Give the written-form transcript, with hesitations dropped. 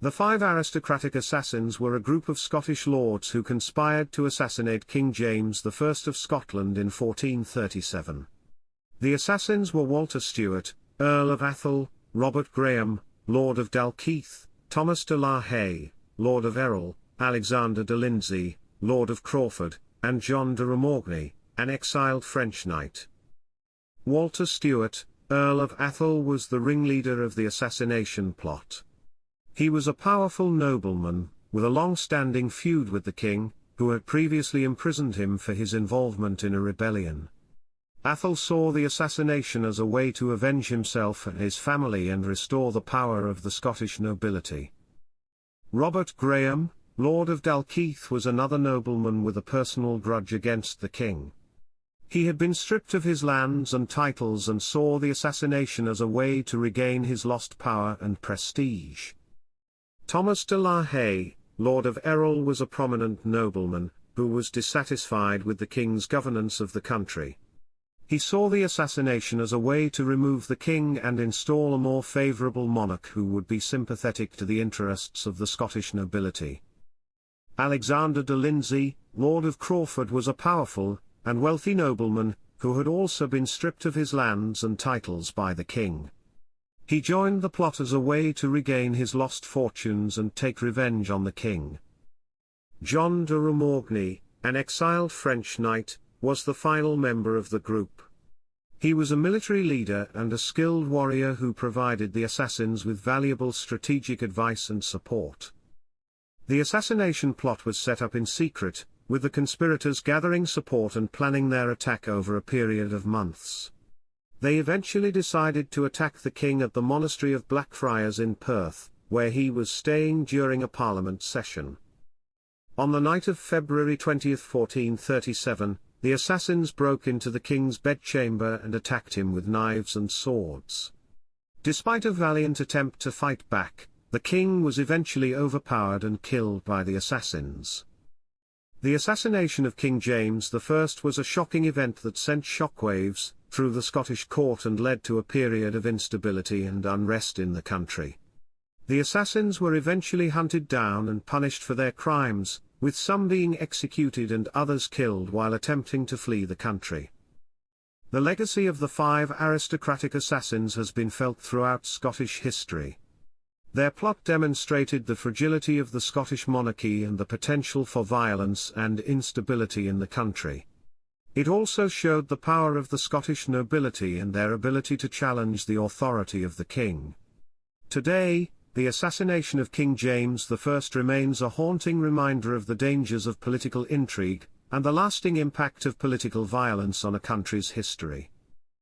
The Five Aristocratic Assassins were a group of Scottish lords who conspired to assassinate King James I of Scotland in 1437. The assassins were Walter Stewart, Earl of Atholl, Robert Graham, Lord of Dalkeith, Thomas de la Haye, Lord of Erroll, Alexander de Lindsay, Lord of Crawford, and John de Ramorgny, an exiled French knight. Walter Stewart, Earl of Atholl, was the ringleader of the assassination plot. He was a powerful nobleman, with a long-standing feud with the king, who had previously imprisoned him for his involvement in a rebellion. Atholl saw the assassination as a way to avenge himself and his family and restore the power of the Scottish nobility. Robert Graham, Lord of Dalkeith, was another nobleman with a personal grudge against the king. He had been stripped of his lands and titles and saw the assassination as a way to regain his lost power and prestige. Thomas de la Haye, Lord of Erroll, was a prominent nobleman, who was dissatisfied with the king's governance of the country. He saw the assassination as a way to remove the king and install a more favourable monarch who would be sympathetic to the interests of the Scottish nobility. Alexander de Lindsay, Lord of Crawford, was a powerful and wealthy nobleman, who had also been stripped of his lands and titles by the king. He joined the plot as a way to regain his lost fortunes and take revenge on the king. John de Ramorgny, an exiled French knight, was the final member of the group. He was a military leader and a skilled warrior who provided the assassins with valuable strategic advice and support. The assassination plot was set up in secret, with the conspirators gathering support and planning their attack over a period of months. They eventually decided to attack the king at the monastery of Blackfriars in Perth, where he was staying during a parliament session. On the night of February 20, 1437, the assassins broke into the king's bedchamber and attacked him with knives and swords. Despite a valiant attempt to fight back, the king was eventually overpowered and killed by the assassins. The assassination of King James I was a shocking event that sent shockwaves through the Scottish court and led to a period of instability and unrest in the country. The assassins were eventually hunted down and punished for their crimes, with some being executed and others killed while attempting to flee the country. The legacy of the Five Aristocratic Assassins has been felt throughout Scottish history. Their plot demonstrated the fragility of the Scottish monarchy and the potential for violence and instability in the country. It also showed the power of the Scottish nobility and their ability to challenge the authority of the king. Today, the assassination of King James I remains a haunting reminder of the dangers of political intrigue, and the lasting impact of political violence on a country's history.